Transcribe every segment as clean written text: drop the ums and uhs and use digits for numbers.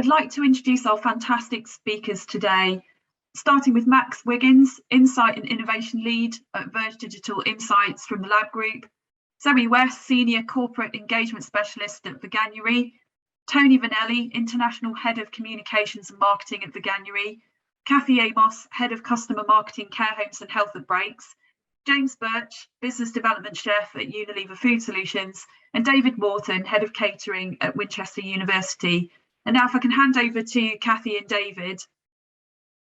I'd like to introduce our fantastic speakers today, starting with Max Wiggins, Insight and Innovation Lead at Verge Digital Insights from the Lab Group, Zoe West, Senior Corporate Engagement Specialist at Veganuary, Tony Vanelli, International Head of Communications and Marketing at Veganuary, Kathy Amos, Head of Customer Marketing, Care Homes and Health at Breaks, James Birch, Business Development Chef at Unilever Food Solutions, and David Morton, Head of Catering at Winchester University. And now if I can hand over to Kathy and David.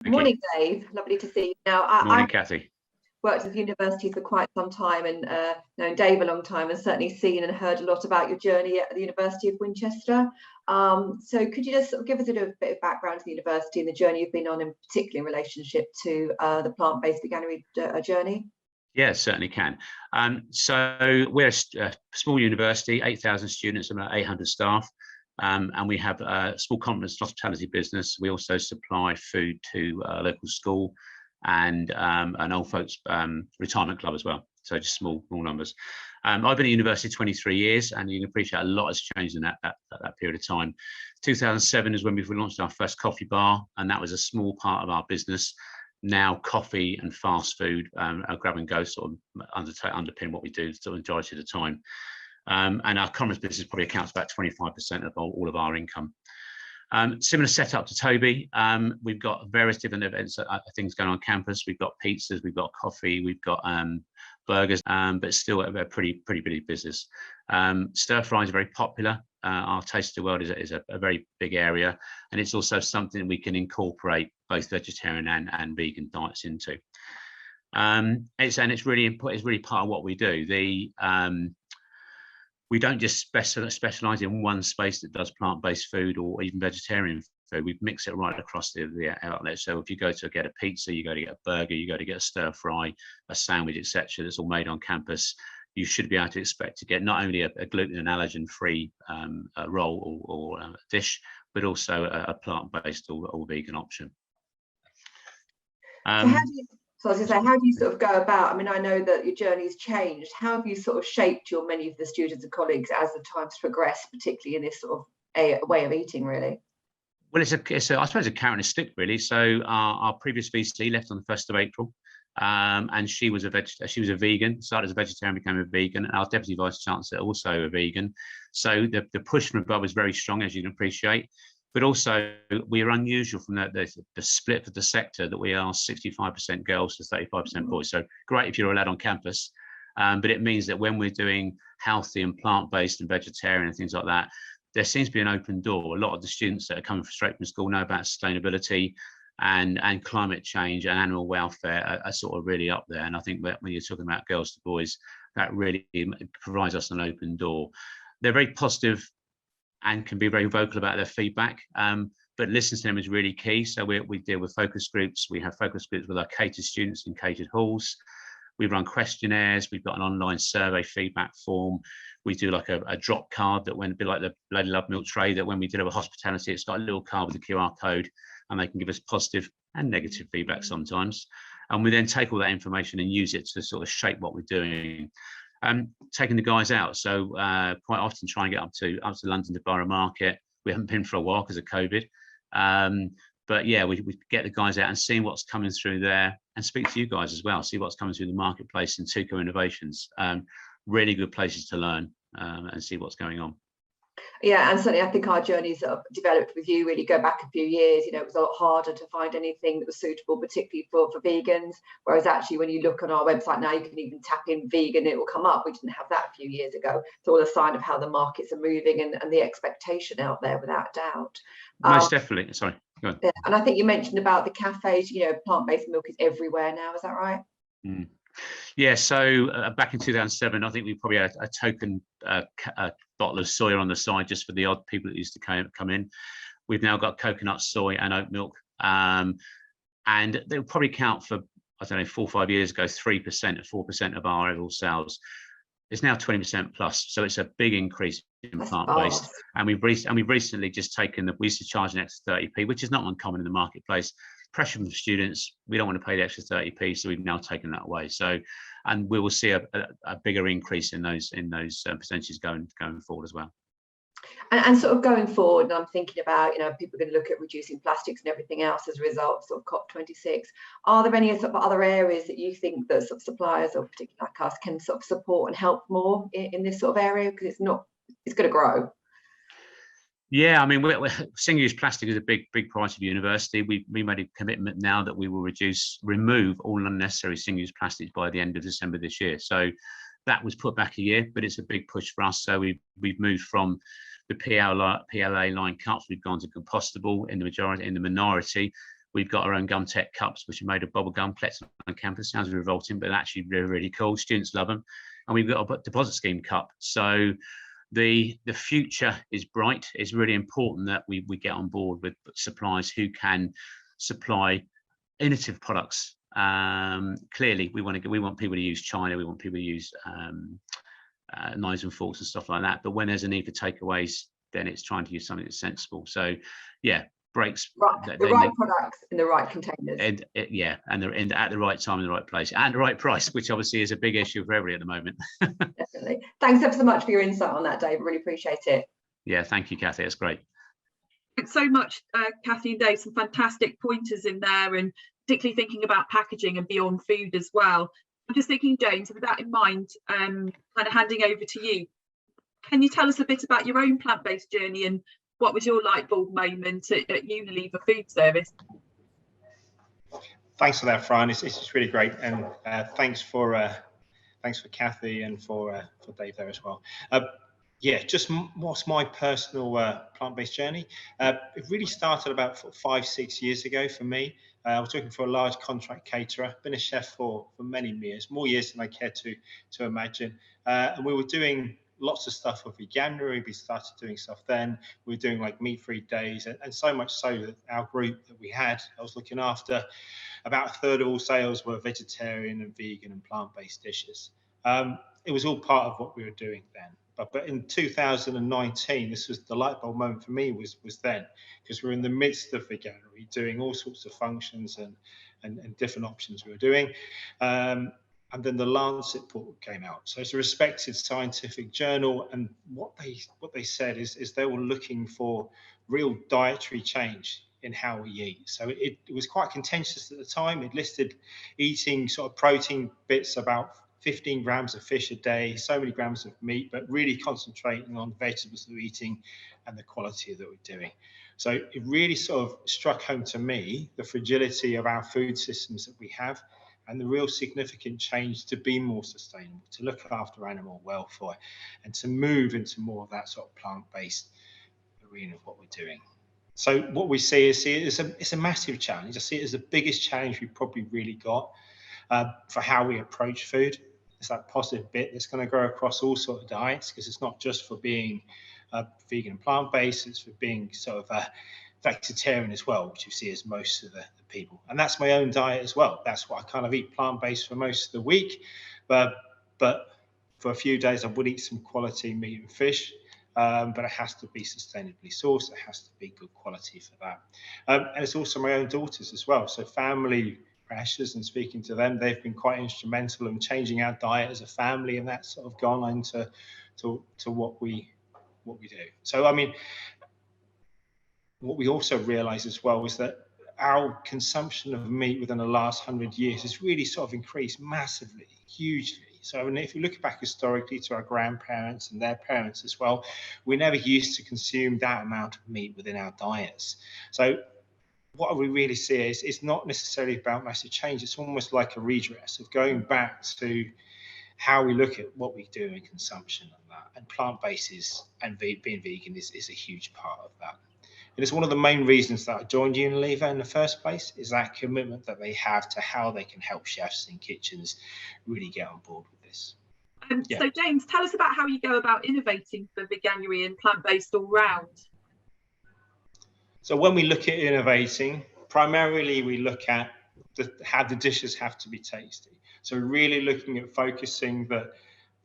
Good morning, Dave. Lovely to see you. Now, Morning, Kathy. Worked with university for quite some time and known Dave a long time, and certainly seen and heard a lot about your journey at the University of Winchester. So could you just sort of give us a little bit of background to the university and the journey you've been on, in particular in relationship to the plant-based veganuary journey? Yeah, certainly can. So we're a small university, 8,000 students, about 800 staff. And we have a small conference hospitality business. We also supply food to a local school and an old folks retirement club as well. So just small numbers. I've been at university 23 years, and you can appreciate a lot has changed in that period of time. 2007 is when we launched our first coffee bar, and that was a small part of our business. Now coffee and fast food, grab and go, sort of underpin what we do the majority of the time. And our conference business probably accounts for about 25% of all of our income. Similar setup to Toby. We've got various different events, things going on campus. We've got pizzas, we've got coffee, we've got burgers, but still a pretty big business. Stir fry is very popular. Our Taste of the World is a very big area, and it's also something we can incorporate both vegetarian and vegan diets into. It's really important. It's really part of what we do. We don't just specialize in one space that does plant-based food or even vegetarian food. We mix it right across the outlet. So if you go to get a pizza, you go to get a burger, you go to get a stir fry, a sandwich, etc., that's all made on campus, you should be able to expect to get not only a gluten and allergen-free roll or dish, but also a plant-based or vegan option. So I was going to say, how do you sort of go about? I mean, I know that your journey's changed. How have you sort of shaped your many of the students and colleagues as the times progress, particularly in this sort of a way of eating, really? Well, it's I suppose a carrot and a stick, really. So our previous VC left on the 1st of April, and she was a vegan. Started as a vegetarian, became a vegan. And our deputy vice chancellor also a vegan. So the push from above is very strong, as you can appreciate. But also, we are unusual from the split of the sector that we are 65% girls to 35% boys. So great if you're allowed on campus, but it means that when we're doing healthy and plant-based and vegetarian and things like that, there seems to be an open door. A lot of the students that are coming straight from school know about sustainability and climate change and animal welfare are sort of really up there. And I think that when you're talking about girls to boys, that really provides us an open door. They're very positive and can be very vocal about their feedback, but listening to them is really key. So we deal with focus groups. We have focus groups with our catered students in catered halls. We run questionnaires. We've got an online survey feedback form. We do like a drop card that, when a bit like the Lady Love Milk tray, that when we deliver hospitality, it's got a little card with a QR code, and they can give us positive and negative feedback sometimes. And we then take all that information and use it to sort of shape what we're doing. Taking the guys out, so quite often try and get up to London to Borough Market. We haven't been for a while because of COVID, but yeah, we get the guys out and seeing what's coming through there, and speak to you guys as well, see what's coming through the marketplace in Tuco Innovations. Really good places to learn and see what's going on. Yeah, and certainly I think our journeys that have developed with you really go back a few years. You know, it was a lot harder to find anything that was suitable, particularly for vegans, whereas actually when you look on our website now, you can even tap in vegan, it will come up. We didn't have that a few years ago. It's all a sign of how the markets are moving and the expectation out there, without doubt. Most definitely. Sorry, go on. Yeah, and I think you mentioned about the cafes. You know, plant-based milk is everywhere now, is that right? Mm. Yeah, so back in 2007, I think we probably had a token bottle of soy on the side just for the odd people that used to come in. We've now got coconut, soy and oat milk, and they'll probably count for, I don't know, 4 or 5 years ago, 3% or 4% of our overall sales. It's now 20% plus, so it's a big increase in plant-based. And we've recently just taken we used to charge an extra 30p, which is not uncommon in the marketplace. Pressure from the students, we don't want to pay the extra 30p, so we've now taken that away. So, and we will see a bigger increase in those percentages going forward as well. And sort of going forward, and I'm thinking about, you know, people are going to look at reducing plastics and everything else as a result of sort of COP26. Are there any sort of other areas that you think that sort of suppliers, or particularly like us, can sort of support and help more in this sort of area? Because it's going to grow. Yeah, I mean, single-use plastic is a big priority of university. We made a commitment now that we will remove all unnecessary single-use plastics by the end of December this year. So that was put back a year, but it's a big push for us. So we've moved from the PLA line cups. We've gone to compostable in the minority. We've got our own Gum Tech cups, which are made of bubble gum collected on campus. Sounds revolting, but actually really cool. Students love them. And we've got a deposit scheme cup. So the future is bright. It's really important that we get on board with suppliers who can supply innovative products. Clearly, we want people to use China. We want people to use knives and forks and stuff like that. But when there's a need for takeaways, then it's trying to use something that's sensible. So, yeah, breaks. Right, the right products in the right containers. And they're at the right time in the right place and the right price, which obviously is a big issue for everybody at the moment. Definitely. Thanks ever so much for your insight on that, Dave. Really appreciate it. Yeah, thank you, Kathy. It's great. Thanks so much, Kathy and Dave. Some fantastic pointers in there, and particularly thinking about packaging and beyond food as well. I'm just thinking, James, with that in mind, kind of handing over to you. Can you tell us a bit about your own plant-based journey and what was your light bulb moment at Unilever Food Service? Thanks for that, Fran. It's really great, and thanks for Kathy and for Dave there as well. Yeah, just what's my personal plant-based journey? It really started about 5-6 years ago for me. I was working for a large contract caterer, been a chef for many years, more years than I care to imagine. And we were doing lots of stuff with Veganuary. We started doing stuff then. We were doing like meat-free days, and so much so that our group that we had, I was looking after, about a third of all sales were vegetarian and vegan and plant-based dishes. It was all part of what we were doing then. But in 2019, this was the light bulb moment for me was then, because we're in the midst of Veganuary, doing all sorts of functions and different options we were doing. And then the Lancet report came out. So it's a respected scientific journal, and what they said is they were looking for real dietary change in how we eat. So it was quite contentious at the time. It listed eating sort of protein bits, about 15 grams of fish a day, so many grams of meat, but really concentrating on vegetables that we're eating and the quality that we're doing. So it really sort of struck home to me the fragility of our food systems that we have, and the real significant change to be more sustainable, to look after animal welfare, and to move into more of that sort of plant-based arena of what we're doing. So what we see is it's a massive challenge. I see it as the biggest challenge we've probably really got for how we approach food. It's that positive bit that's going to go across all sorts of diets, because it's not just for being vegan and plant-based, it's for being sort of vegetarian as well, which you see as most of the people. And that's my own diet as well. That's what I kind of eat plant-based for most of the week, but for a few days I would eat some quality meat and fish, but it has to be sustainably sourced. It has to be good quality for that. And it's also my own daughters as well. So family pressures, and speaking to them, they've been quite instrumental in changing our diet as a family, and that's sort of gone into what we do. So I mean, what we also realize as well is that our consumption of meat within the last 100 years has really sort of increased massively, hugely. So I mean, if you look back historically to our grandparents and their parents as well, we never used to consume that amount of meat within our diets. So what we really see is it's not necessarily about massive change. It's almost like a redress of going back to how we look at what we do in consumption and that. And plant-based and being vegan is a huge part of that. And it's one of the main reasons that I joined Unilever in the first place, is that commitment that they have to how they can help chefs in kitchens really get on board with this. Yeah. So James, tell us about how you go about innovating for Veganuary and plant-based all round. So when we look at innovating, primarily we look at how the dishes have to be tasty. So really looking at focusing that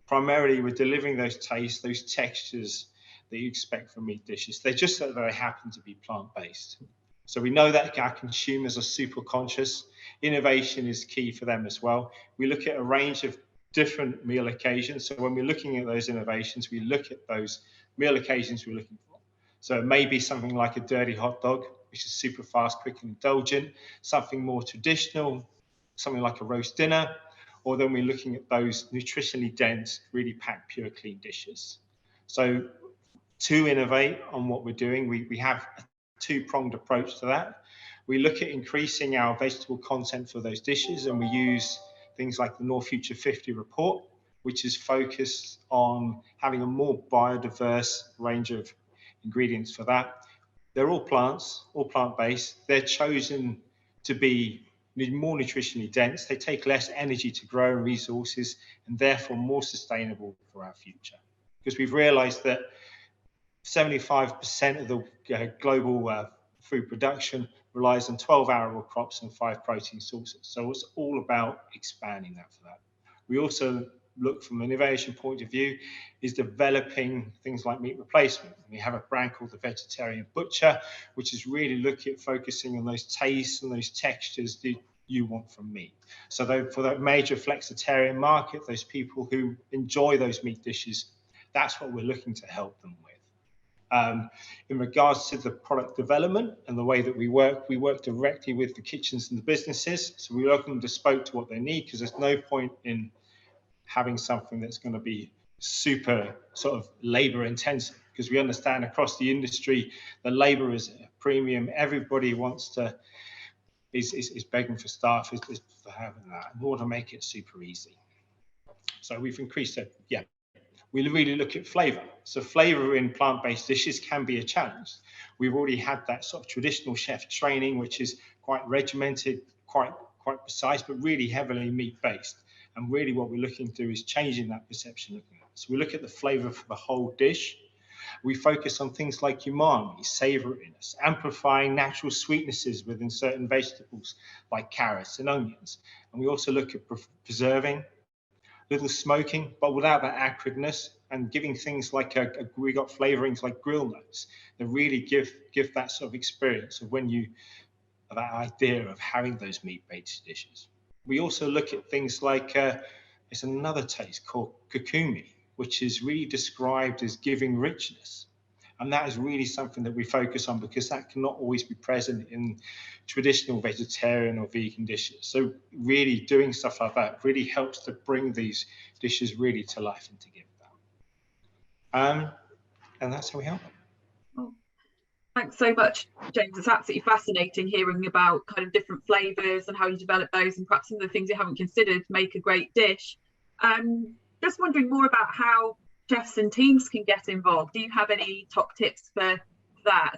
primarily we're delivering those tastes, those textures that you expect from meat dishes. They're just that they happen to be plant-based. So we know that our consumers are super conscious. Innovation is key for them as well. We look at a range of different meal occasions. So when we're looking at those innovations, we look at those meal occasions we're looking for. So it may be something like a dirty hot dog, which is super fast, quick and indulgent, something more traditional, something like a roast dinner, or then we're looking at those nutritionally dense, really packed, pure, clean dishes. So to innovate on what we're doing, we have a two-pronged approach to that. We look at increasing our vegetable content for those dishes, and we use things like the North Future 50 report, which is focused on having a more biodiverse range of ingredients for that. They're all plants, all plant-based. They're chosen to be more nutritionally dense. They take less energy to grow and resources, and therefore more sustainable for our future. Because we've realized that 75% of the global food production relies on 12 arable crops and 5 protein sources. So it's all about expanding that for that. We also look from an innovation point of view is developing things like meat replacement. We have a brand called the Vegetarian Butcher, which is really looking at focusing on those tastes and those textures that you want from meat. So for that major flexitarian market, those people who enjoy those meat dishes, that's what we're looking to help them with. In regards to the product development and the way that we work directly with the kitchens and the businesses. So we work them bespoke to what they need, because there's no point in having something that's going to be super sort of labor intensive, because we understand across the industry the labor is a premium. Everybody wants to is begging for staff, is for having that in order to make it super easy. So we've increased it. Yeah. We really look at flavor. So flavor in plant-based dishes can be a challenge. We've already had that sort of traditional chef training, which is quite regimented, quite precise, but really heavily meat-based. And really what we're looking to do is changing that perception. So we look at the flavor for the whole dish. We focus on things like umami, savoriness, amplifying natural sweetnesses within certain vegetables like carrots and onions. And we also look at preserving, little smoking, but without that acridness, and giving things like we got flavorings like grill notes that really give that sort of experience of that idea of having those meat-based dishes. We also look at things like it's another taste called kokumi, which is really described as giving richness. And that is really something that we focus on, because that cannot always be present in traditional vegetarian or vegan dishes. So really doing stuff like that really helps to bring these dishes really to life and to give that. And that's how we help them. Oh, thanks so much, James. It's absolutely fascinating hearing about kind of different flavours and how you develop those, and perhaps some of the things you haven't considered make a great dish. Just wondering more about how chefs and teams can get involved. Do you have any top tips for that?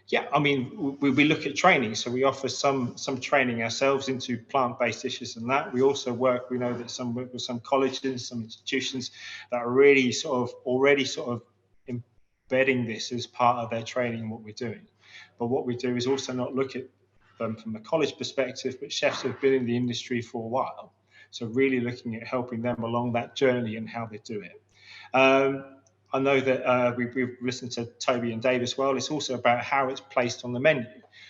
Yeah, I mean, we look at training. So we offer some training ourselves into plant-based dishes and that. We also work, we know that with some colleges, some institutions that are really already embedding this as part of their training and what we're doing. But what we do is also not look at them from a college perspective, but chefs have been in the industry for a while. So really looking at helping them along that journey and how they do it. I know that we've listened to Toby and Dave as well. It's also about how it's placed on the menu.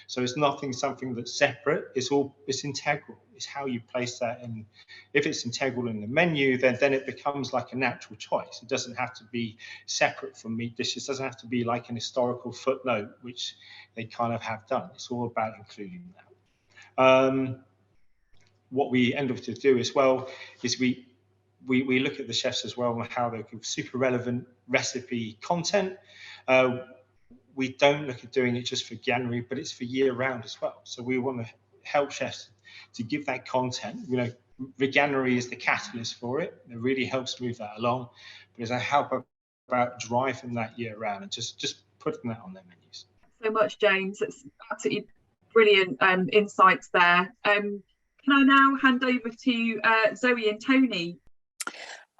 So it's something that's separate. It's integral. It's how you place that. And if it's integral in the menu, then it becomes like a natural choice. It doesn't have to be separate from meat dishes. It doesn't have to be like an historical footnote, which they kind of have done. It's all about including that. What we end up to do as well is we look at the chefs as well and how they give super relevant recipe content. We don't look at doing it just for January, but it's for year round as well. So we want to help chefs to give that content. You know, Veganuary is the catalyst for it. It really helps move that along. But it's a help about driving that year round and just putting that on their menus. So much, James. It's absolutely brilliant insights there. Can I now hand over to Zoe and Tony?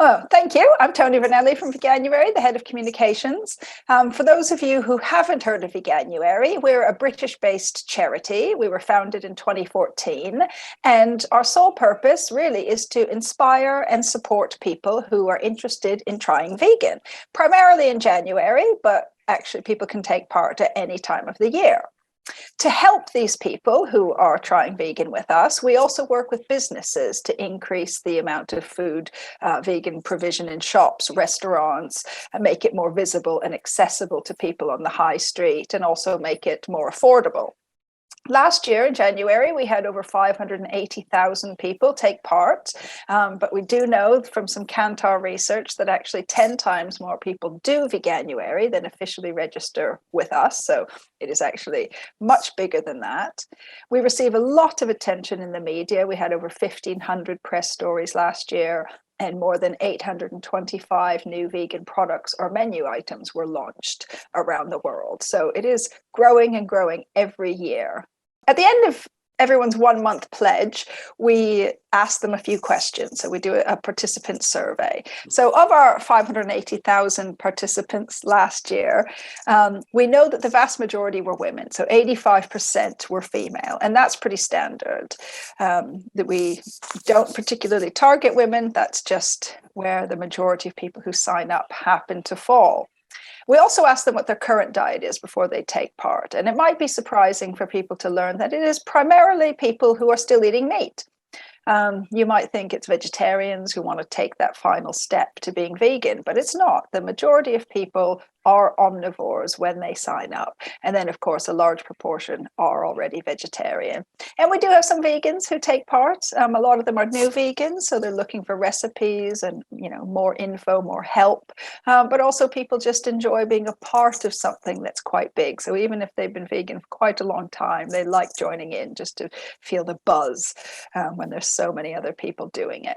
Oh, thank you. I'm Tony Vanelli from Veganuary, the head of communications. For those of you who haven't heard of Veganuary, we're a British-based charity. We were founded in 2014, and our sole purpose really is to inspire and support people who are interested in trying vegan, primarily in January, but actually people can take part at any time of the year. To help these people who are trying vegan with us, we also work with businesses to increase the amount of food vegan provision in shops, restaurants, and make it more visible and accessible to people on the high street, and also make it more affordable. Last year in January, we had over 580,000 people take part, but we do know from some Kantar research that actually 10 times more people do Veganuary than officially register with us. So it is actually much bigger than that. We receive a lot of attention in the media. We had over 1,500 press stories last year, and more than 825 new vegan products or menu items were launched around the world. So it is growing and growing every year. At the end of everyone's 1 month pledge, we ask them a few questions. So we do a participant survey. So of our 580,000 participants last year, we know that the vast majority were women. So 85% were female, and that's pretty standard. That we don't particularly target women. That's just where the majority of people who sign up happen to fall. We also ask them what their current diet is before they take part. And it might be surprising for people to learn that it is primarily people who are still eating meat. You might think it's vegetarians who want to take that final step to being vegan, but it's not. The majority of people are omnivores when they sign up. And then, of course, a large proportion are already vegetarian. And we do have some vegans who take part. A lot of them are new vegans, so they're looking for recipes and, more info, more help. But also people just enjoy being a part of something that's quite big. So even if they've been vegan for quite a long time, they like joining in just to feel the buzz when there's so many other people doing it.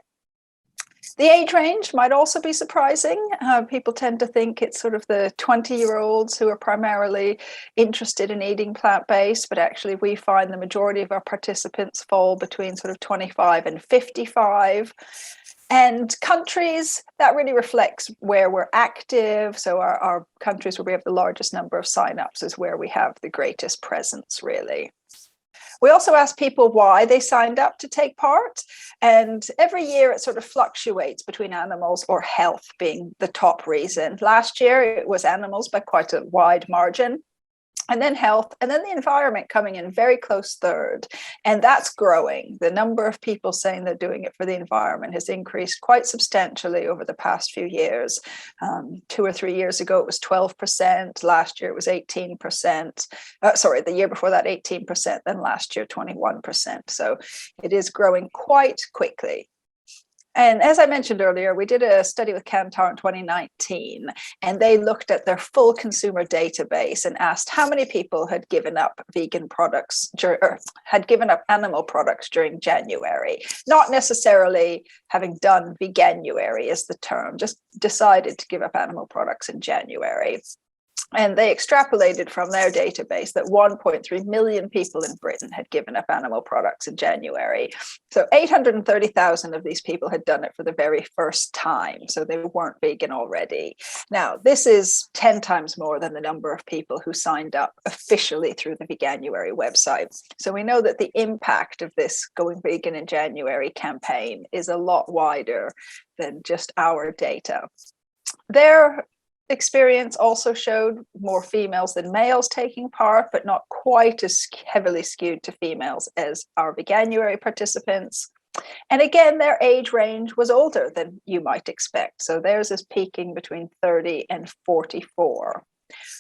The age range might also be surprising. People tend to think it's sort of the 20-year-olds who are primarily interested in eating plant-based, but actually we find the majority of our participants fall between sort of 25 and 55. And countries, that really reflects where we're active. So our countries where we have the largest number of signups is where we have the greatest presence, really. We also ask people why they signed up to take part. And every year it sort of fluctuates between animals or health being the top reason. Last year it was animals by quite a wide margin. And then health, and then the environment coming in very close third. And that's growing. The number of people saying they're doing it for the environment has increased quite substantially over the past few years. 2 or 3 years ago, it was 12%. Last year, it was 18%. The year before that, 18%. Then last year, 21%. So it is growing quite quickly. And as I mentioned earlier, we did a study with Kantar in 2019, and they looked at their full consumer database and asked how many people had given up vegan products, or had given up animal products during January. Not necessarily having done Veganuary is the term, just decided to give up animal products in January. And they extrapolated from their database that 1.3 million people in Britain had given up animal products in January. So 830,000 of these people had done it for the very first time. So they weren't vegan already. Now, this is 10 times more than the number of people who signed up officially through the Veganuary website. So we know that the impact of this Going Vegan in January campaign is a lot wider than just our data. Their experience also showed more females than males taking part, but not quite as heavily skewed to females as our Veganuary participants. And again, their age range was older than you might expect. So theirs is peaking between 30 and 44.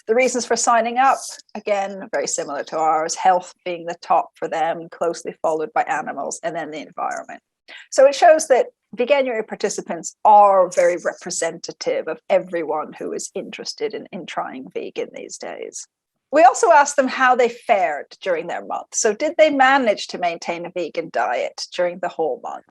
The reasons for signing up, again, very similar to ours, health being the top for them, closely followed by animals, and then the environment. So it shows that Veganuary participants are very representative of everyone who is interested in trying vegan these days. We also asked them how they fared during their month. So did they manage to maintain a vegan diet during the whole month?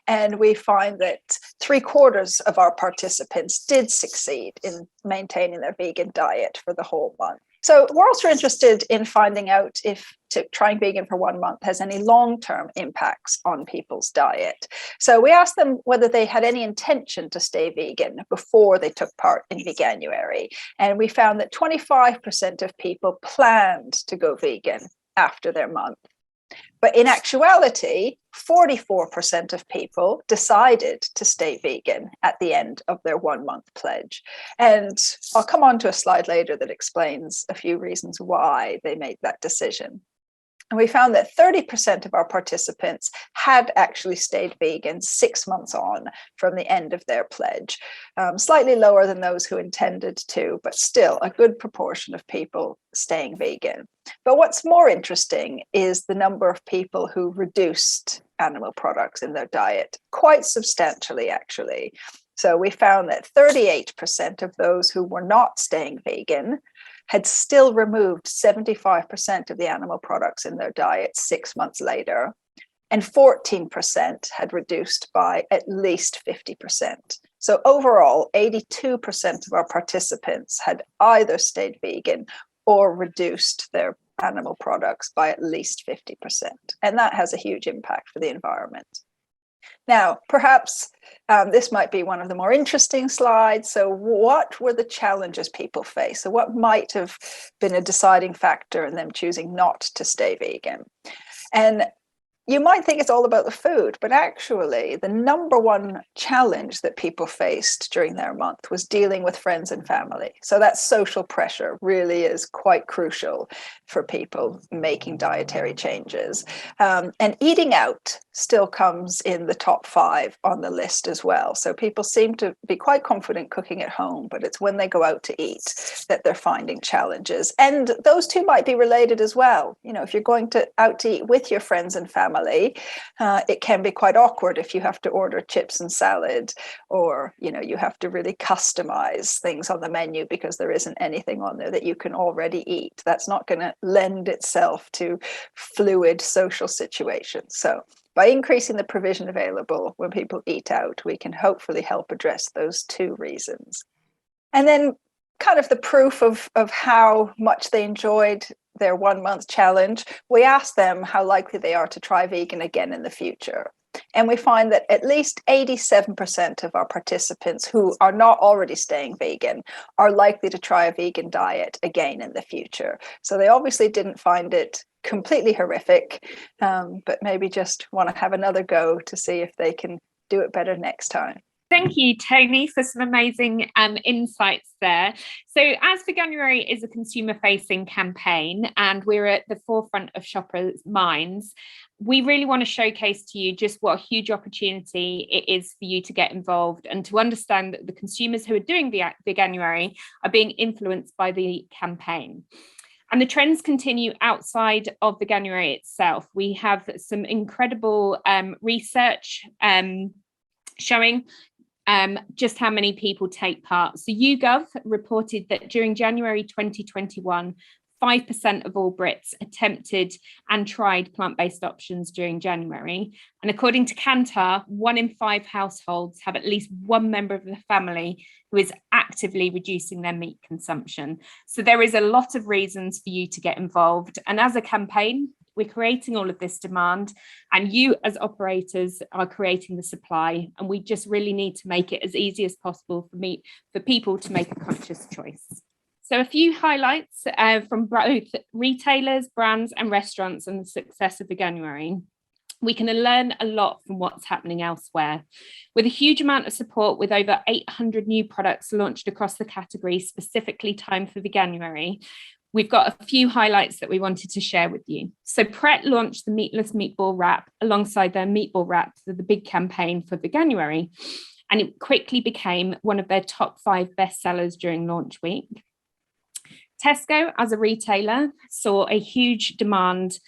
And we find that 3/4 of our participants did succeed in maintaining their vegan diet for the whole month. So we're also interested in finding out if trying vegan for 1 month has any long-term impacts on people's diet. So we asked them whether they had any intention to stay vegan before they took part in Veganuary. And we found that 25% of people planned to go vegan after their month. But in actuality, 44% of people decided to stay vegan at the end of their 1 month pledge. And I'll come on to a slide later that explains a few reasons why they made that decision. And we found that 30% of our participants had actually stayed vegan 6 months on from the end of their pledge, slightly lower than those who intended to, but still a good proportion of people staying vegan. But what's more interesting is the number of people who reduced animal products in their diet, quite substantially, actually. So we found that 38% of those who were not staying vegan had still removed 75% of the animal products in their diet 6 months later, and 14% had reduced by at least 50%. So overall, 82% of our participants had either stayed vegan or reduced their animal products by at least 50%. And that has a huge impact for the environment. Now, perhaps this might be one of the more interesting slides. So what were the challenges people face? So what might have been a deciding factor in them choosing not to stay vegan? And you might think it's all about the food, but actually the number one challenge that people faced during their month was dealing with friends and family. So that social pressure really is quite crucial for people making dietary changes. And eating out still comes in the top 5 on the list as well. So people seem to be quite confident cooking at home, but it's when they go out to eat that they're finding challenges. And those two might be related as well. You know, if you're going out to eat with your friends and family, it can be quite awkward if you have to order chips and salad, or you have to really customize things on the menu because there isn't anything on there that you can already eat. That's not going to lend itself to fluid social situations. So by increasing the provision available when people eat out, we can hopefully help address those 2 reasons. And then kind of the proof of how much they enjoyed their 1 month challenge, we asked them how likely they are to try vegan again in the future. And we find that at least 87% of our participants who are not already staying vegan are likely to try a vegan diet again in the future. So they obviously didn't find it completely horrific, but maybe just want to have another go to see if they can do it better next time. Thank you, Tony, for some amazing insights there. So as Veganuary is a consumer-facing campaign and we're at the forefront of shoppers' minds, we really want to showcase to you just what a huge opportunity it is for you to get involved and to understand that the consumers who are doing Veganuary are being influenced by the campaign. And the trends continue outside of Veganuary itself. We have some incredible research showing just how many people take part. So YouGov reported that during January 2021, 5% of all Brits attempted and tried plant-based options during January. And according to Kantar, 1 in 5 households have at least one member of the family who is actively reducing their meat consumption. So there is a lot of reasons for you to get involved. And as a campaign, we're creating all of this demand, and you as operators are creating the supply, and we just really need to make it as easy as possible for people to make a conscious choice. So a few highlights from both retailers, brands and restaurants and the success of Veganuary. We can learn a lot from what's happening elsewhere. With a huge amount of support, with over 800 new products launched across the category specifically timed for Veganuary, we've got a few highlights that we wanted to share with you. So Pret launched the meatless meatball wrap alongside their meatball wrap for the big campaign for Veganuary, and it quickly became one of their top 5 bestsellers during launch week. Tesco, as a retailer, saw a huge demand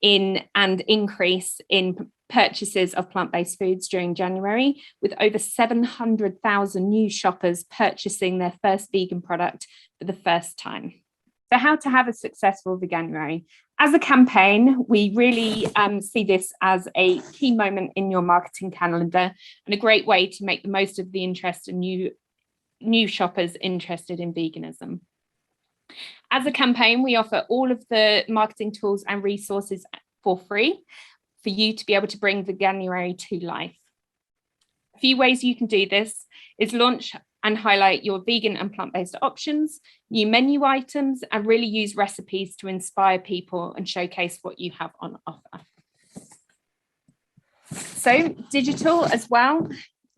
in and increase in purchases of plant-based foods during January, with over 700,000 new shoppers purchasing their first vegan product for the first time. So how to have a successful Veganuary? As a campaign, we really see this as a key moment in your marketing calendar and a great way to make the most of the interest in new shoppers interested in veganism. As a campaign, we offer all of the marketing tools and resources for free for you to be able to bring Veganuary to life. A few ways you can do this is launch and highlight your vegan and plant-based options, new menu items, and really use recipes to inspire people and showcase what you have on offer. So digital as well,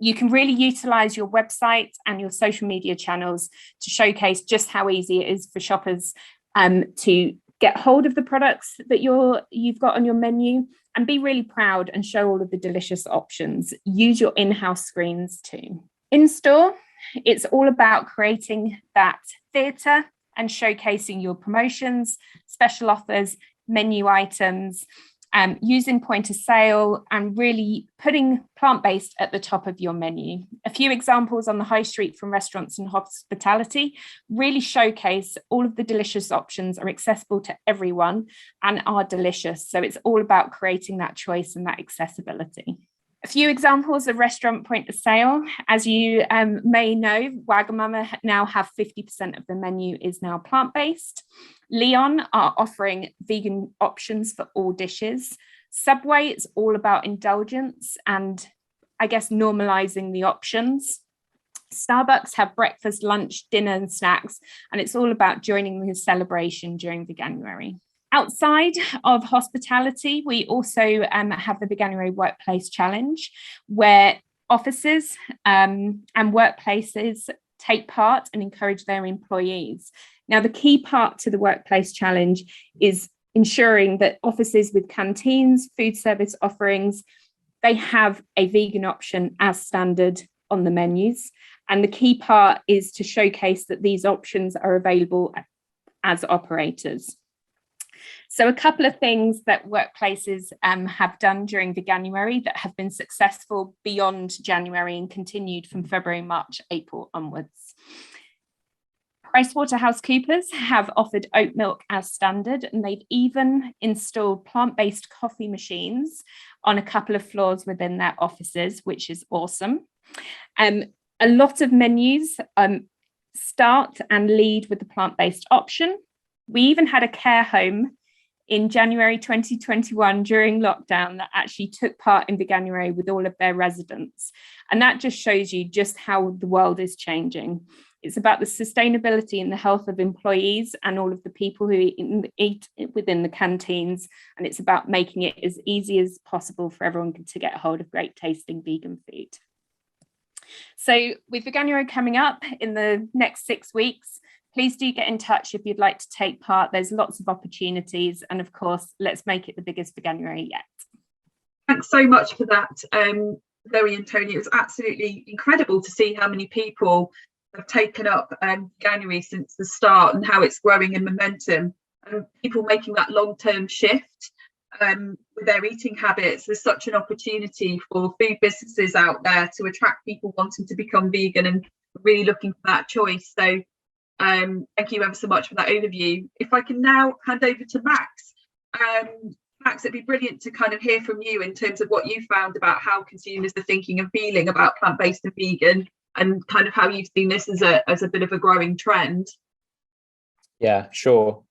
you can really utilize your website and your social media channels to showcase just how easy it is for shoppers to get hold of the products that you've got on your menu, and be really proud and show all of the delicious options. Use your in-house screens too. In store, it's all about creating that theatre and showcasing your promotions, special offers, menu items, using point of sale, and really putting plant-based at the top of your menu. A few examples on the high street from restaurants and hospitality really showcase all of the delicious options are accessible to everyone and are delicious. So it's all about creating that choice and that accessibility. A few examples of restaurant point of sale. As you may know, Wagamama now have 50% of the menu is now plant-based. Leon are offering vegan options for all dishes. Subway, it's all about indulgence and I guess normalizing the options. Starbucks have breakfast, lunch, dinner and snacks, and it's all about joining the celebration during Veganuary. Outside of hospitality, we also have the Veganuary Workplace Challenge, where offices and workplaces take part and encourage their employees. Now, the key part to the Workplace Challenge is ensuring that offices with canteens, food service offerings, they have a vegan option as standard on the menus. And the key part is to showcase that these options are available as operators. So a couple of things that workplaces have done during Veganuary that have been successful beyond January and continued from February, March, April onwards. PricewaterhouseCoopers have offered oat milk as standard, and they've even installed plant-based coffee machines on a couple of floors within their offices, which is awesome. A lot of menus start and lead with the plant-based option. We even had a care home in January 2021 during lockdown that actually took part in Veganuary with all of their residents. And that just shows you just how the world is changing. It's about the sustainability and the health of employees and all of the people who eat within the canteens. And it's about making it as easy as possible for everyone to get hold of great tasting vegan food. So with Veganuary coming up in the next 6 weeks, please do get in touch if you'd like to take part. There's lots of opportunities. And of course, let's make it the biggest Veganuary yet. Thanks so much for that, Zoe and Tony. It was absolutely incredible to see how many people have taken up Veganuary since the start and how it's growing in momentum. And people making that long-term shift with their eating habits. There's such an opportunity for food businesses out there to attract people wanting to become vegan and really looking for that choice. So thank you ever so much for that overview. If I can now hand over to Max. Max, it'd be brilliant to kind of hear from you in terms of what you found about how consumers are thinking and feeling about plant-based and vegan, and kind of how you've seen this as a bit of a growing trend. Yeah, sure.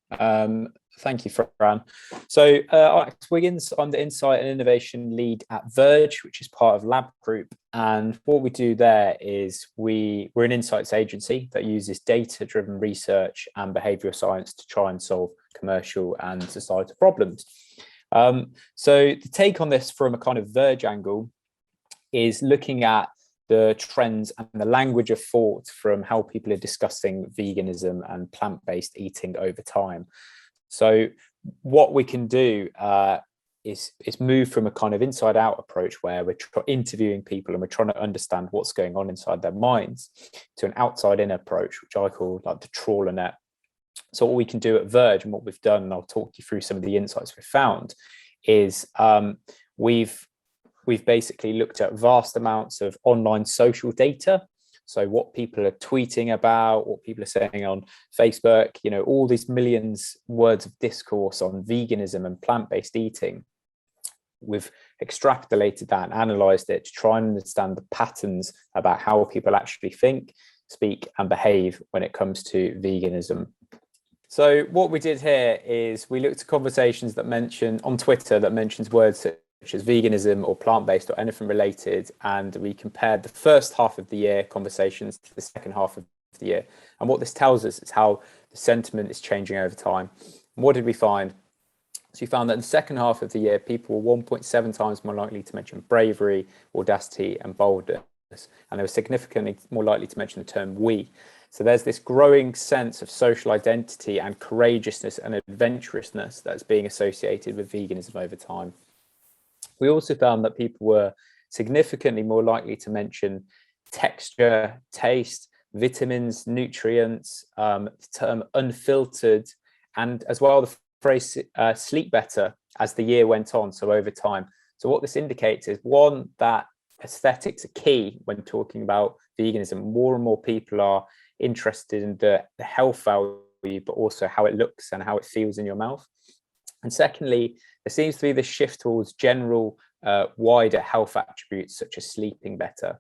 Thank you, Fran. So Alex Wiggins, I'm the Insight and Innovation Lead at Verge, which is part of Lab Group. And what we do there is we're an insights agency that uses data-driven research and behavioural science to try and solve commercial and societal problems. So the take on this from a kind of Verge angle is looking at the trends and the language of thought from how people are discussing veganism and plant-based eating over time. So what we can do is move from a kind of inside out approach where we're interviewing people and we're trying to understand what's going on inside their minds, to an outside in approach, which I call like the trawler net. So what we can do at Verge, and what we've done, and I'll talk you through some of the insights we've found, is we've basically looked at vast amounts of online social data. So what people are tweeting about, what people are saying on Facebook, you know, all these millions words of discourse on veganism and plant-based eating. We've extrapolated that and analysed it to try and understand the patterns about how people actually think, speak and behave when it comes to veganism. So what we did here is we looked at conversations that mention on Twitter that mentions words as veganism or plant-based or anything related, and we compared the first half of the year conversations to the second half of the year. And what this tells us is how the sentiment is changing over time. And what did we find? So we found that in the second half of the year, people were 1.7 times more likely to mention bravery, audacity, and boldness. And they were significantly more likely to mention the term we. So there's this growing sense of social identity and courageousness and adventurousness that's being associated with veganism over time. We also found that people were significantly more likely to mention texture, taste, vitamins, nutrients, the term unfiltered, and as well the phrase sleep better as the year went on, so over time. So what this indicates is, one, that aesthetics are key when talking about veganism. More and more people are interested in the health value, but also how it looks and how it feels in your mouth. And secondly, there seems to be this shift towards general wider health attributes such as sleeping better.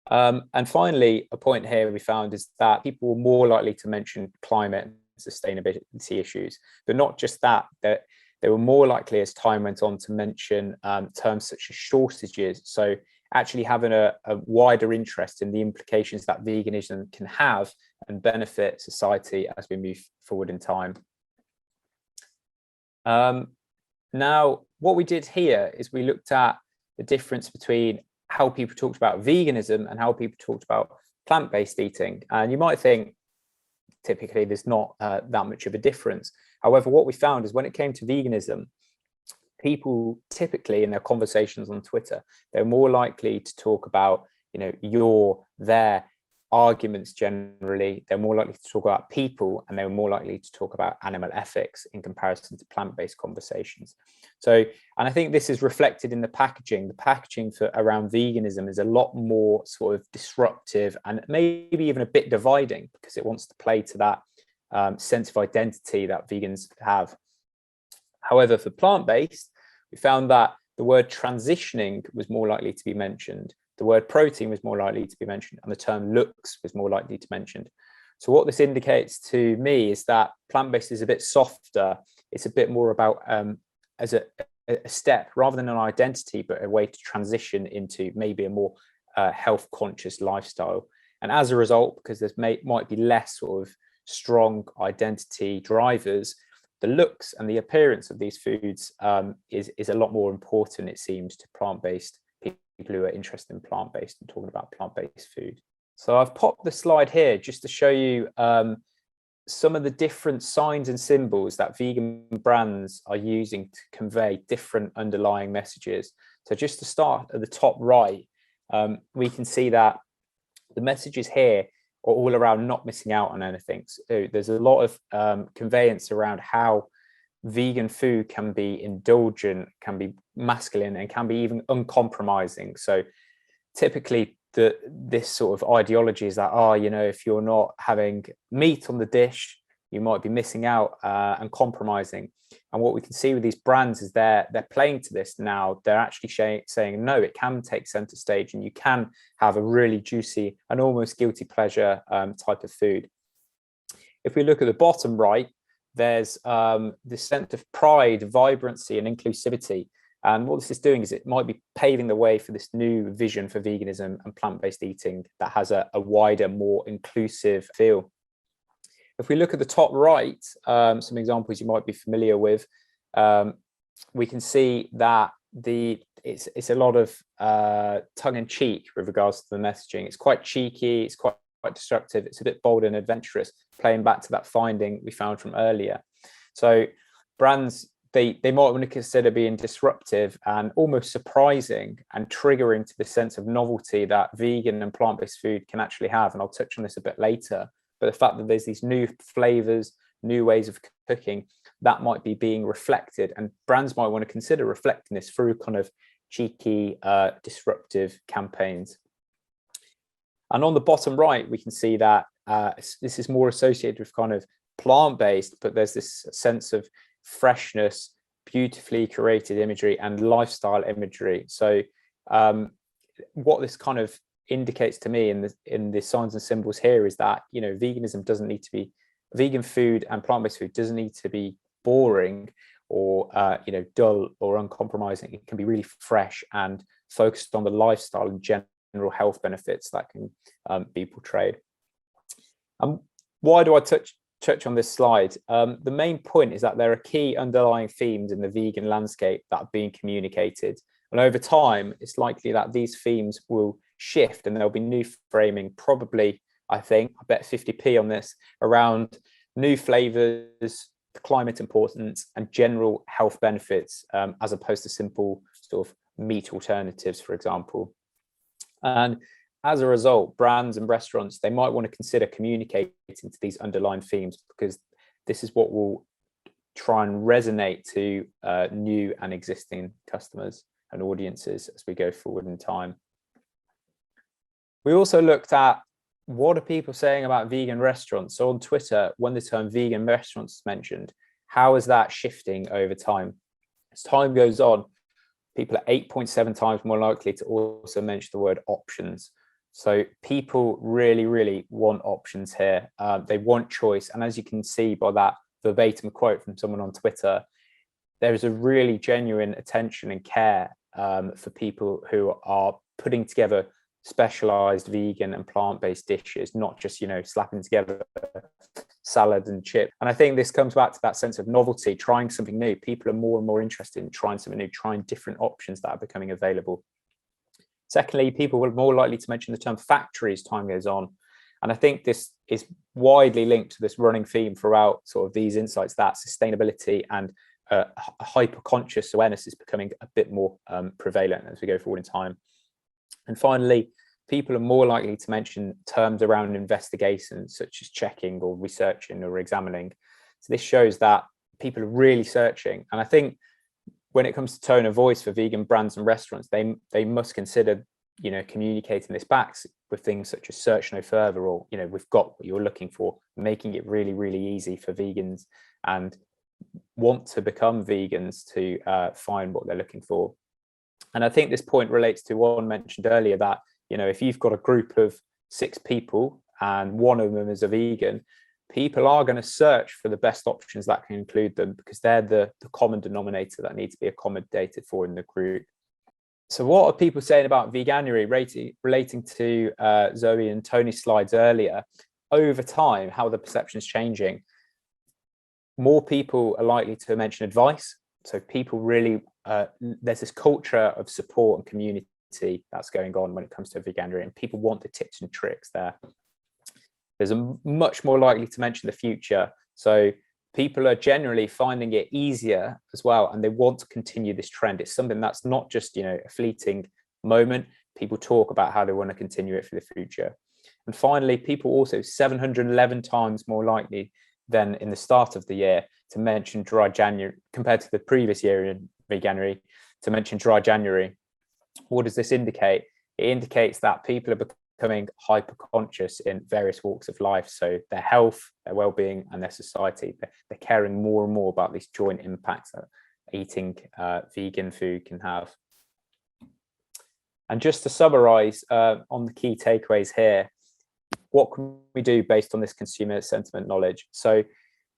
And finally, a point here we found is that people were more likely to mention climate and sustainability issues, but not just that, that they were more likely as time went on to mention terms such as shortages. So actually having a wider interest in the implications that veganism can have and benefit society as we move forward in time. Now, what we did here is we looked at the difference between how people talked about veganism and how people talked about plant-based eating. And you might think, typically, there's not that much of a difference. However, what we found is when it came to veganism, people typically in their conversations on Twitter, they're more likely to talk about, your, their arguments generally. They're more likely to talk about people, and they're more likely to talk about animal ethics in comparison to plant-based conversations. So, and I think this is reflected in the packaging. The packaging for around veganism is a lot more sort of disruptive and maybe even a bit dividing, because it wants to play to that sense of identity that vegans have. However, for plant-based, we found that the word transitioning was more likely to be mentioned. The word protein was more likely to be mentioned, and the term looks was more likely to be mentioned. So what this indicates to me is that plant-based is a bit softer. It's a bit more about as a step rather than an identity, but a way to transition into maybe a more health conscious lifestyle. And as a result, because there might be less sort of strong identity drivers, the looks and the appearance of these foods is a lot more important, it seems, to plant-based people who are interested in plant-based and talking about plant-based food. So I've popped the slide here just to show you some of the different signs and symbols that vegan brands are using to convey different underlying messages. So just to start at the top right, we can see that the messages here are all around not missing out on anything. So there's a lot of conveyance around how vegan food can be indulgent, can be masculine, and can be even uncompromising. So typically this sort of ideology is that, if you're not having meat on the dish, you might be missing out and compromising. And what we can see with these brands is they're playing to this now. They're actually saying, no, it can take center stage, and you can have a really juicy and almost guilty pleasure type of food. If we look at the bottom right, there's this sense of pride, vibrancy, and inclusivity. And what this is doing is it might be paving the way for this new vision for veganism and plant-based eating that has a wider, more inclusive feel. If we look at the top right, some examples you might be familiar with, we can see that it's a lot of tongue-in-cheek with regards to the messaging. It's quite cheeky, it's quite destructive, it's a bit bold and adventurous, playing back to that finding we found from earlier. So brands, they might want to consider being disruptive and almost surprising and triggering to the sense of novelty that vegan and plant-based food can actually have. And I'll touch on this a bit later. But the fact that there's these new flavors, new ways of cooking, that might be being reflected. And brands might want to consider reflecting this through kind of cheeky, disruptive campaigns. And on the bottom right, we can see that this is more associated with kind of plant-based, but there's this sense of freshness, beautifully curated imagery, and lifestyle imagery. So what this kind of indicates to me in the signs and symbols here is that, veganism doesn't need to be, vegan food and plant-based food doesn't need to be boring or dull or uncompromising. It can be really fresh and focused on the lifestyle and general health benefits that can be portrayed. Why do I touch on this slide? The main point is that there are key underlying themes in the vegan landscape that are being communicated, and over time it's likely that these themes will shift and there'll be new framing, probably, I bet 50p on this, around new flavors, climate importance and general health benefits, as opposed to simple sort of meat alternatives, for example. And as a result, brands and restaurants, they might want to consider communicating to these underlying themes, because this is what will try and resonate to new and existing customers and audiences as we go forward in time. We also looked at what are people saying about vegan restaurants. So on Twitter, when the term vegan restaurants is mentioned, how is that shifting over time? As time goes on, people are 8.7 times more likely to also mention the word options. So people really, really want options here. They want choice. And as you can see by that verbatim quote from someone on Twitter, there is a really genuine attention and care for people who are putting together specialized vegan and plant-based dishes, not just, slapping together salad and chip. And I think this comes back to that sense of novelty, trying something new. People are more and more interested in trying something new, trying different options that are becoming available. Secondly, people were more likely to mention the term factory as time goes on. And I think this is widely linked to this running theme throughout sort of these insights, that sustainability and hyper-conscious awareness is becoming a bit more prevalent as we go forward in time. And finally, people are more likely to mention terms around investigations, such as checking or researching or examining. So this shows that people are really searching. And I think when it comes to tone of voice for vegan brands and restaurants, they must consider, communicating this back with things such as search no further, or, we've got what you're looking for, making it really, really easy for vegans and want to become vegans to find what they're looking for. And I think this point relates to one mentioned earlier, that, if you've got a group of 6 people and one of them is a vegan, people are going to search for the best options that can include them, because they're the common denominator that needs to be accommodated for in the group. So what are people saying about Veganuary, relating to Zoe and Tony's slides earlier? Over time, how the perception is changing. More people are likely to mention advice. So people really, there's this culture of support and community that's going on when it comes to Veganuary, and people want the tips and tricks there. There's a much more likely to mention the future. So people are generally finding it easier as well, and they want to continue this trend. It's something that's not just, a fleeting moment. People talk about how they want to continue it for the future. And finally, people also 711 times more likely than in the start of the year to mention dry January compared to the previous year in Veganuary, to mention dry January. What does this indicate? It indicates that people are becoming hyper conscious in various walks of life. So their health, their well-being and their society, they're caring more and more about these joint impacts that eating vegan food can have. And just to summarize on the key takeaways here, what can we do based on this consumer sentiment knowledge? So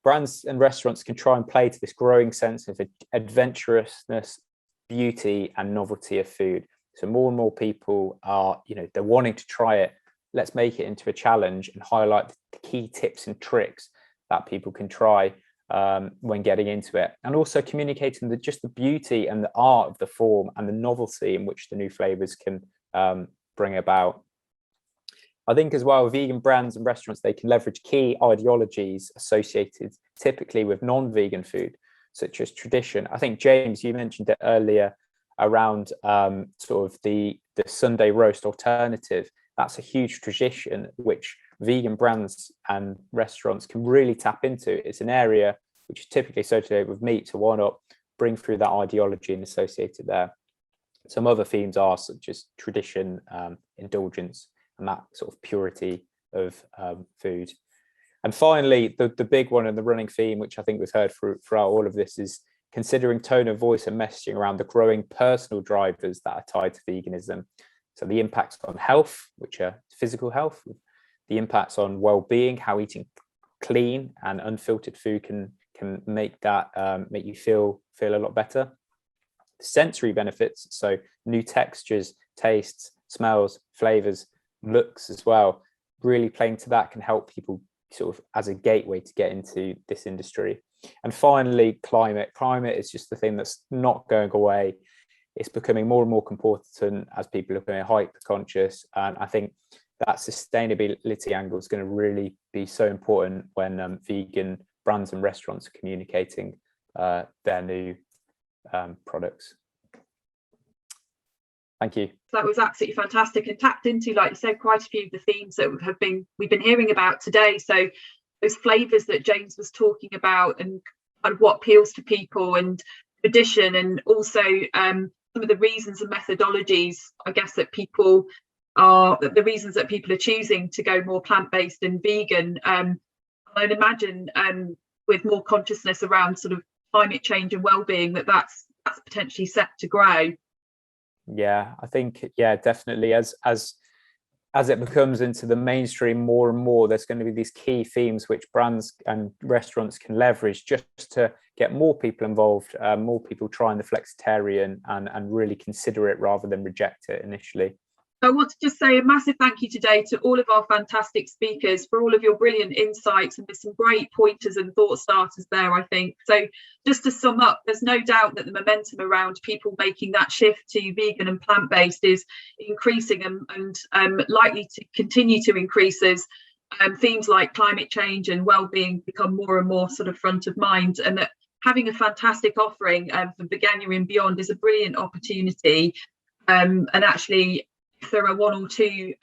brands and restaurants can try and play to this growing sense of adventurousness, beauty and novelty of food. So more and more people are, they're wanting to try it. Let's make it into a challenge and highlight the key tips and tricks that people can try when getting into it. And also communicating just the beauty and the art of the form and the novelty in which the new flavors can bring about. I think as well, vegan brands and restaurants, they can leverage key ideologies associated typically with non-vegan food, such as tradition. I think, James, you mentioned it earlier around sort of the Sunday roast alternative. That's a huge tradition which vegan brands and restaurants can really tap into. It's an area which is typically associated with meat, so why not bring through that ideology and associate it there? Some other themes are such as tradition, indulgence, and that sort of purity of food. And finally, the big one and the running theme, which I think we've heard throughout all of this, is considering tone of voice and messaging around the growing personal drivers that are tied to veganism. So the impacts on health, which are physical health, the impacts on well-being, how eating clean and unfiltered food can can make that make you feel a lot better. Sensory benefits, so new textures, tastes, smells, flavors, looks as well, really playing to that can help people sort of as a gateway to get into this industry. And finally, climate is just the thing that's not going away. It's becoming more and more important as people are becoming hyper conscious, and I think that sustainability angle is going to really be so important when vegan brands and restaurants are communicating their new products. Thank you. That was absolutely fantastic and tapped into, like you said, quite a few of the themes that we've been hearing about today. So those flavors that James was talking about and kind of what appeals to people and tradition, and also some of the reasons and methodologies, I guess, that people are choosing to go more plant-based and vegan. I'd imagine with more consciousness around sort of climate change and well-being, that's potentially set to grow. Yeah, I think, yeah, definitely. As it becomes into the mainstream more and more, there's going to be these key themes which brands and restaurants can leverage just to get more people involved, more people trying the flexitarian and really consider it rather than reject it initially. I want to just say a massive thank you today to all of our fantastic speakers for all of your brilliant insights, and there's some great pointers and thought starters there, I think. So just to sum up, there's no doubt that the momentum around people making that shift to vegan and plant-based is increasing and likely to continue to increase as themes like climate change and well-being become more and more sort of front of mind, and that having a fantastic offering for Veganuary and beyond is a brilliant opportunity. And actually, if there are one or two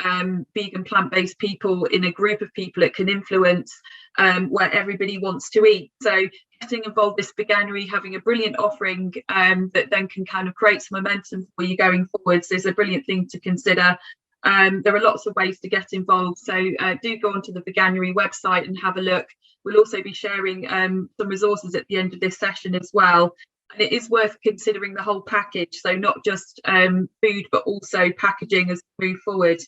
vegan plant-based people in a group of people, it can influence where everybody wants to eat. So getting involved with Veganuary, having a brilliant offering that then can kind of create some momentum for you going forwards is a brilliant thing to consider. There are lots of ways to get involved, so do go onto the Veganuary website and have a look. We'll also be sharing some resources at the end of this session as well. And it is worth considering the whole package, so not just food, but also packaging as we move forward.